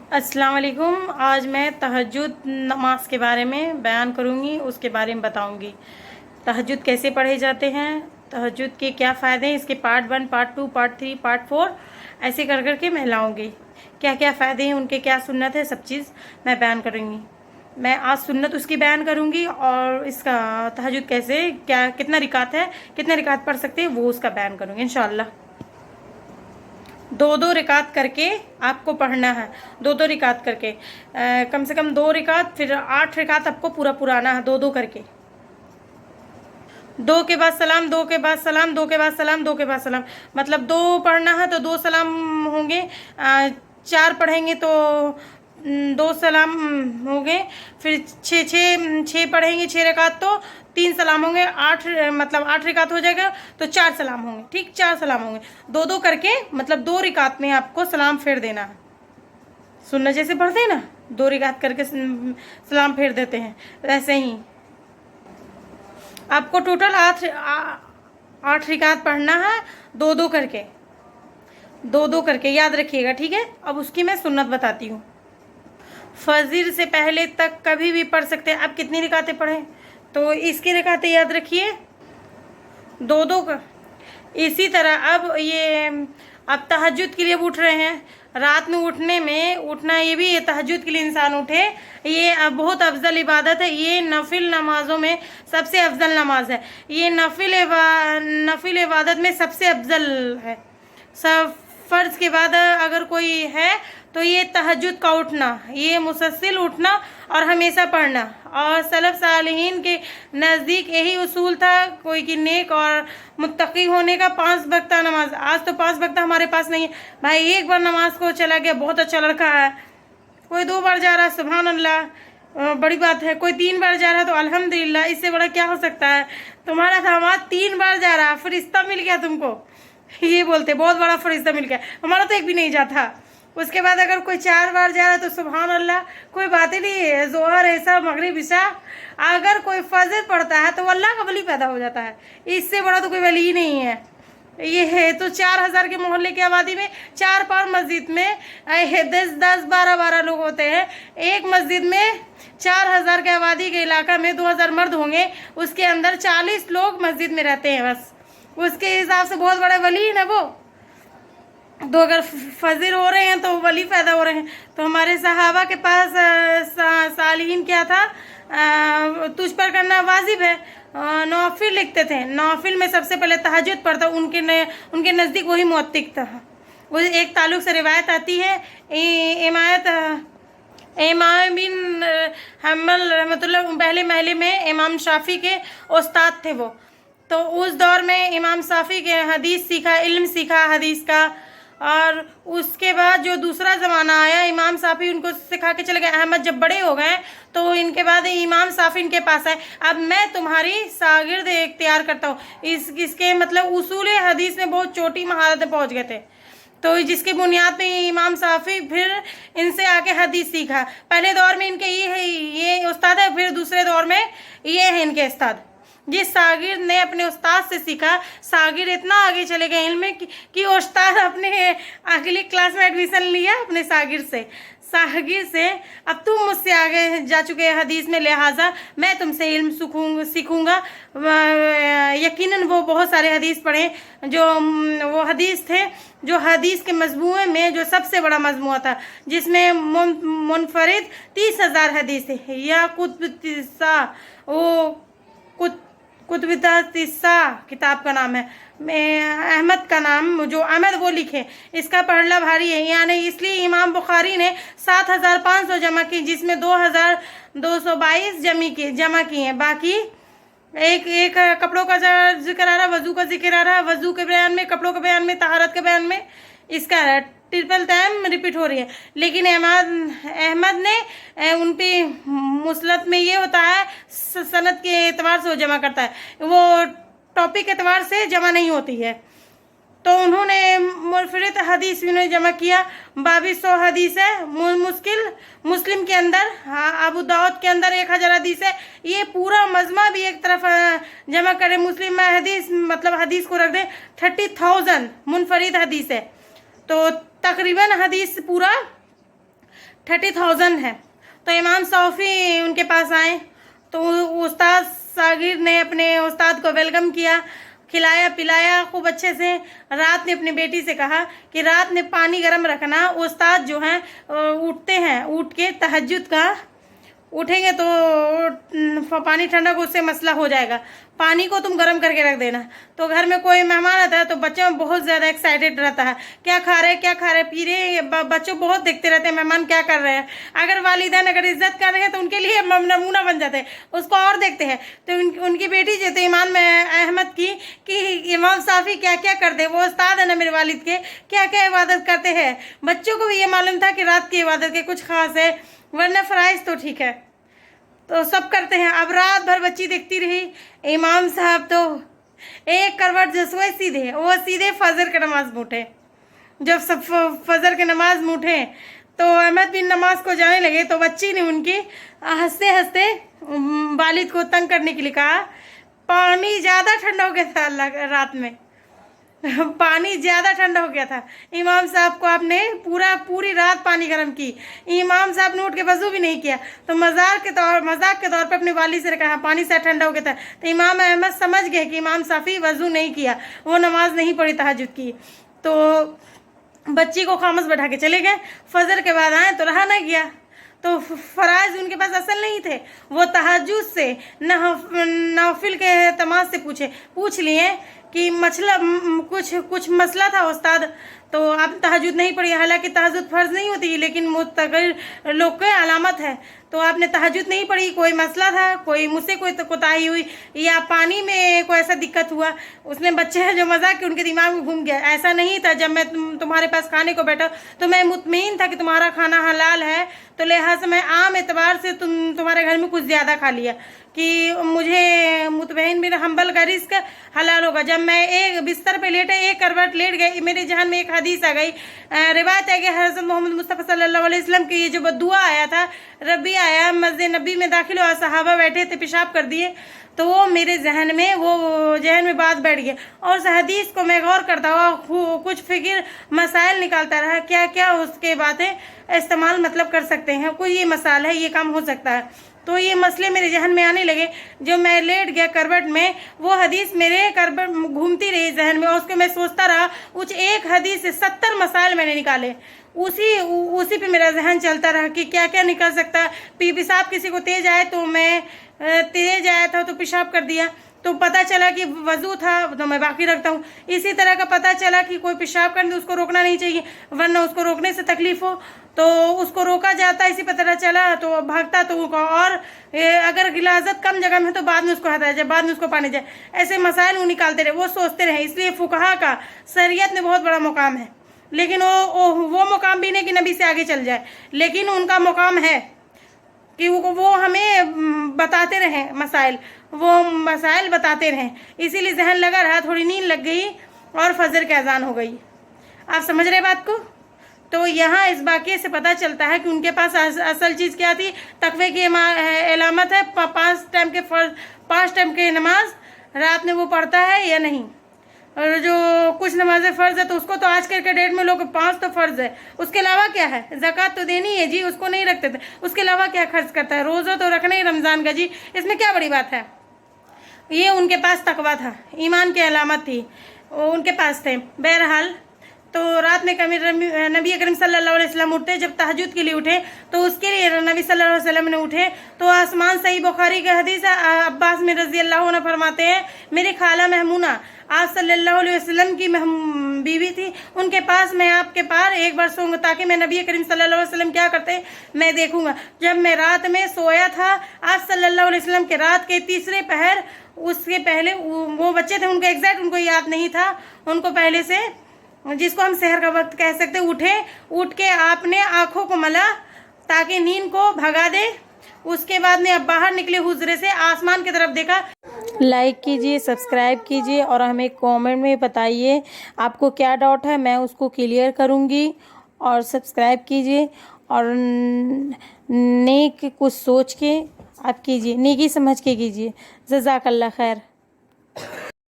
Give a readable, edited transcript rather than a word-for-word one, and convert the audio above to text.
अस्सलाम वालेकुम। आज मैं तहज्जुद नमाज के बारे में बयान करूँगी, उसके बारे में बताऊँगी। तहज्जुद कैसे पढ़े जाते हैं, तहज्जुद के क्या फ़ायदे हैं, इसके पार्ट 1, पार्ट 2, पार्ट 3, पार्ट 4 ऐसे कर कर के मैं लाऊँगी। क्या क्या फ़ायदे हैं, उनके क्या सुन्नत है, सब चीज़ मैं बयान करूँगी। मैं आज सुन्नत उसकी बयान करूँगी और इसका तहज्जुद कैसे, क्या कितना रिकात है, कितना रिकात पढ़ सकते हैं, वो उसका बयान करूँगी इंशाअल्लाह। दो दो रिकात करके आपको पढ़ना है, दो दो रिकात करके, कम से कम 2 रिकात, फिर 8 रिकात आपको पूरा पुराना है, दो दो करके। 2 के बाद सलाम, 2 के बाद सलाम, 2 के बाद सलाम, 2 के बाद सलाम, मतलब 2 पढ़ना है तो 2 सलाम होंगे। 4 पढ़ेंगे तो 2 सलाम होंगे। फिर छः पढ़ेंगे, 6 रकात तो 3 सलाम होंगे। 8 मतलब 8 रिकात हो जाएगा तो 4 सलाम होंगे। ठीक, 4 सलाम होंगे। दो दो करके मतलब 2 रिकात में आपको सलाम फेर देना है। सुन्नत जैसे पढ़ते हैं ना, 2 रिकात करके सलाम फेर देते हैं, वैसे ही आपको टोटल 8 रिकात पढ़ना है, दो दो करके, दो दो करके, याद रखिएगा, ठीक है। अब उसकी मैं सुन्नत बताती हूँ। फजर से पहले तक कभी भी पढ़ सकते हैं। आप कितनी रिकातें पढ़ें, तो इसकी रिकातें याद रखिए, दो दो का। इसी तरह अब तहज्जुद के लिए उठ रहे हैं, रात में उठना ये भी, ये तहज्जुद के लिए इंसान उठे, ये बहुत अफजल इबादत है। ये नफिल नमाज़ों में सबसे अफजल नमाज है। ये नफिल इबादत में सबसे अफजल है। सब फ़र्ज़ के बाद अगर कोई है तो ये तहज्जुद का उठना, ये मुसलसल उठना और हमेशा पढ़ना। और सलफ़ सालिहीन के नज़दीक यही उसूल था कोई कि नेक और मुत्तकी होने का, 5 वक्ता नमाज। आज तो 5 वक्ता हमारे पास नहीं है भाई। एक बार नमाज को चला गया, बहुत अच्छा लड़का है। कोई 2 बार जा रहा है, सुभान अल्लाह, बड़ी बात है। कोई 3 बार जा रहा है तो अल्हम्दुलिल्लाह, इससे बड़ा क्या हो सकता है। तुम्हारा दामाद 3 बार जा रहा है, फरिश्ता मिल गया तुमको, ये बोलते बहुत बड़ा फरिश्ता मिल गया। हमारा तो एक भी नहीं जाता। उसके बाद अगर कोई 4 बार जा रहा है तो सुभान अल्लाह, कोई बात ही नहीं है। जोहर, ऐसा, मगरिब, इशा, अगर कोई फजर पढ़ता है तो अल्लाह का वली पैदा हो जाता है। इससे बड़ा तो कोई वली ही नहीं है। ये है तो 4000 के मोहल्ले की आबादी में 4-5 मस्जिद में 10-12 लोग होते हैं। एक मस्जिद में 4000 के आबादी के इलाका में 2000 मर्द होंगे, उसके अंदर 40 लोग मस्जिद में रहते हैं बस। उसके हिसाब से बहुत बड़े वली है ना वो। तो अगर फजर हो रहे हैं तो वली पैदा हो रहे हैं। तो हमारे सहाबा के पास सालीन क्या था, तुझ पर करना वाजिब है, नौफिल लिखते थे। नौफिल में सबसे पहले तहज्जुद पढ़ता, उनके नज़दीक वही मुअत्तिक था। वो एक ताल्लुक़ से रिवायत आती है, इमाम बिन हम्बल रहमतुल्लाह पहले महले में इमाम शाफ़ी के उस्ताद थे वो। तो उस दौर में इमाम शाफ़ी के हदीस सीखा, इल्म सीखा हदीस का। और उसके बाद जो दूसरा ज़माना आया, इमाम शाफ़ी उनको सिखा के चले गए। अहमद जब बड़े हो गए तो इनके बाद इमाम शाफ़ी इनके पास आए, अब मैं तुम्हारी शागिर्द इख्तियार करता हूँ। इसके मतलब उसूल हदीस में बहुत छोटी महारत में पहुँच गए थे। तो जिसके बुनियाद पे इमाम शाफ़ी फिर इनसे आके हदीस सीखा। पहले दौर में इनके ये उस्ताद है, फिर दूसरे दौर में ये है इनके उस्ताद। जिस सागिर ने अपने उस्ताद से सीखा, सागिर इतना आगे चले गए इल्म में कि उस्ताद अपने अगली क्लास में एडमिशन लिया अपने सागिर से। अब तुम मुझसे आगे जा चुके हैं हदीस में, लिहाजा मैं तुमसे इल्म सीखूंगा। यकीनन वो बहुत सारे हदीस पढ़े, जो वो हदीस थे जो हदीस के मजमूए में जो सबसे बड़ा मजमूआ था, जिसमें मुनफरिद 30,000 हदीस थे। या कुतुबुत्तिस्सा किताब का नाम है, अहमद का नाम जो अहमद वो लिखे, इसका पढ़ना भारी है। यानी इसलिए इमाम बुखारी ने 7,500 जमा की, जिसमें 2,222 जमा की हैं। बाकी एक कपड़ों का जिक्र आ रहा, वज़ू का जिक्र आ रहा, वज़ू के बयान में, कपड़ों के बयान में, तहारत के बयान में, इसका ट्रिपल टाइम रिपीट हो रही है। लेकिन अहमद ने उन पे मुसलत में ये होता है, सनद के एतबार से वो जमा करता है, वो टॉपिक के एतबार से जमा नहीं होती है। तो उन्होंने मुनफरिद हदीस उन्होंने जमा किया। 2200 हदीस है मुस्लिम के अंदर, हाँ, अबू दाऊद के अंदर 1000 हदीस है। ये पूरा मजमा भी एक तरफ जमा करें, मुस्लिम में हदीस मतलब हदीस को रख दें, 30,000 मुनफरिद हदीस है। तो तकरीबन हदीस पूरा 30,000 है। तो इमाम सौफ़ी उनके पास आए तो उस्ताद सागिर ने अपने उस्ताद को वेलकम किया, खिलाया पिलाया खूब अच्छे से। रात ने अपनी बेटी से कहा कि रात में पानी गर्म रखना। उस्ताद जो हैं उठते हैं, उठ के तहज्जुद का उठेंगे तो पानी ठंडा को उससे मसला हो जाएगा, पानी को तुम गर्म करके रख देना। तो घर में कोई मेहमान आता है तो बच्चों में बहुत ज़्यादा एक्साइटेड रहता है, क्या खा रहे क्या खा रहे पी रहे, बच्चों बहुत देखते रहते हैं मेहमान क्या कर रहे हैं। अगर वालिदैन अगर इज्जत कर रहे हैं तो उनके लिए नमूना बन जाते हैं, उसको और देखते हैं। तो उनकी बेटी जो तो इमाम में अहमद की कि इमाम साफ़ी क्या क्या करते, वो उस्ताद है ना मेरे वालिद के, क्या क्या इबादत करते हैं। बच्चों को भी ये मालूम था कि रात की इबादत के कुछ ख़ास है, वरना फ़राइज़ तो ठीक है तो सब करते हैं। अब रात भर बच्ची देखती रही। इमाम साहब तो एक करवट जो सोए सीधे, वो सीधे फजर की नमाज में उठे। जब सब फजर की नमाज में उठे तो अहमद बिन नमाज को जाने लगे तो बच्ची ने उनकी हंसते हंसते वालिद को तंग करने के लिए कहा, पानी ज़्यादा ठंडा हो गया था रात में, पानी ज़्यादा ठंडा हो गया था। इमाम साहब को आपने पूरी रात पानी गर्म की, इमाम साहब ने उठ के वज़ू भी नहीं किया। तो मजाक के तौर पे अपने वाली से कहा पानी से ठंडा हो गया था। तो इमाम अहमद समझ गए कि इमाम साफ़ी वज़ू नहीं किया, वो नमाज नहीं पढ़ी तहज्जुद की। तो बच्ची को खामोश बैठा के चले गए। फजर के बाद आए तो रहा ना गया, तो फ़राइज़ उनके पास असल नहीं थे। वो तहज्जुद से नौफिल के तमाज से पूछ लिए कि कुछ मसला था उस्ताद, तो आप तहज्जुद नहीं पढ़ी। हालांकि तहज्जुद फ़र्ज़ नहीं होती लेकिन मुतग़य्यर लोग की अलामत है। तो आपने तहज्जुद नहीं पढ़ी, कोई मसला था, कोई मुझसे कोई कोताही हुई या पानी में कोई ऐसा दिक्कत हुआ। उसने बच्चे जो मजाक के उनके दिमाग में घूम गया। ऐसा नहीं था, जब मैं तुम्हारे पास खाने को बैठा तो मैं मुतमईन था कि तुम्हारा खाना हलाल है, तो लिहाजा मैं आम एतबार से तुम्हारे घर में कुछ ज़्यादा खा लिया कि मुझे मुतमईन मेरा हम्बल का रिस्क हलाल होगा। जब मैं एक बिस्तर पे लेटे एक करवट लेट गई, मेरे जहन में एक हदीस आ गई। रिवायत है कि हज़रत मोहम्मद मुस्तफ़ा सल्लल्लाहु अलैहि वसल्लम की ये जो बद्दुआ आया था, रब्बी आया, मस्जिद नबी में दाखिल हुआ, सहाबा बैठे थे पेशाब कर दिए, तो वो मेरे जहन में बात बैठ गई। और उस हदीस को मैं गौर करता हुआ कुछ फिक्र मसाइल निकालता रहा, क्या क्या उसके बातें इस्तेमाल मतलब कर सकते हैं, कोई ये मसाला है, ये काम हो सकता है। तो ये मसले मेरे जहन में आने लगे। जो मैं लेट गया करवट में, वो हदीस मेरे करवट घूमती रही जहन में, और उसको मैं सोचता रहा। उस एक हदीस से 70 मसाइल मैंने निकाले। उसी पे मेरा जहन चलता रहा कि क्या क्या निकल सकता है। पेशाब किसी को तेज आए तो मैं तेज आया था तो पेशाब कर दिया, तो पता चला कि वज़ू था तो मैं बाकी रखता हूँ। इसी तरह का पता चला कि कोई पेशाब करने उसको रोकना नहीं चाहिए, वरना उसको रोकने से तकलीफ़ हो, तो उसको रोका जाता। इसी पता चला तो भागता तो और अगर गिलाजत कम जगह में है तो बाद में उसको हटाया जाए, बाद में उसको पाने जाए। ऐसे मसाइल वो निकालते रहे, वो सोचते रहे। इसलिए फुकहा का शरीयत में बहुत बड़ा मुकाम है, लेकिन वो मुकाम भी नहीं कि नबी से आगे चल जाए, लेकिन उनका मुकाम है कि वो हमें बताते रहें मसाइल, वो मसाइल बताते रहें। इसीलिए जहन लगा रहा, थोड़ी नींद लग गई और फजर की अजान हो गई। आप समझ रहे बात को? तो यहाँ इस वाक़ये से पता चलता है कि उनके पास असल चीज़ क्या थी। तकवे की अलामत है 5 टाइम की नमाज रात में वो पढ़ता है या नहीं। और जो कुछ नमाजें फ़र्ज़ है तो उसको तो आजकल के डेट में लोग 5 तो फ़र्ज़ है, उसके अलावा क्या है? ज़कात तो देनी है जी, उसको नहीं रखते थे, उसके अलावा क्या खर्च करता है? रोज़ा तो रखना ही रमज़ान का जी, इसमें क्या बड़ी बात है? ये उनके पास तकवा था, ईमान की अलामत थी, उनके पास थे। बहरहाल तो रात में नबी अकरम सल्लल्लाहु अलैहि वसल्लम उठे, जब तहज्जुद के लिए उठे तो उसके लिए नबी सल्लल्लाहु अलैहि वसल्लम ने उठे तो आसमान सही बुखारी का हदीस है। अब्बास में रज़ी अल्लाह अन्हु फरमाते हैं, मेरी खाला महमूना आप सल्लल्लाहु अलैहि वसल्लम की बीवी थी, उनके पास मैं आपके पार एक बार सोऊंगा ताकि मैं नबी करीम सल्लल्लाहु अलैहि वसल्लम क्या करते मैं देखूंगा। जब मैं रात में सोया था, आप सल्लल्लाहु अलैहि वसल्लम के रात के तीसरे पहर, उसके पहले वो बच्चे थे, उनको एग्जैक्ट उनको याद नहीं था, उनको पहले से जिसको हम सहर का वक्त कह सकते, उठ के आपने आँखों को मला ताकि नींद को भगा दे। उसके बाद में अब बाहर निकले हुजरे से आसमान की तरफ देखा। लाइक कीजिए, सब्सक्राइब कीजिए और हमें कमेंट में बताइए आपको क्या डाउट है, मैं उसको क्लियर करूँगी। और सब्सक्राइब कीजिए और नेक कुछ सोच के आप कीजिए, नेकी समझ के कीजिए। जज़ाकल्लाह खैर।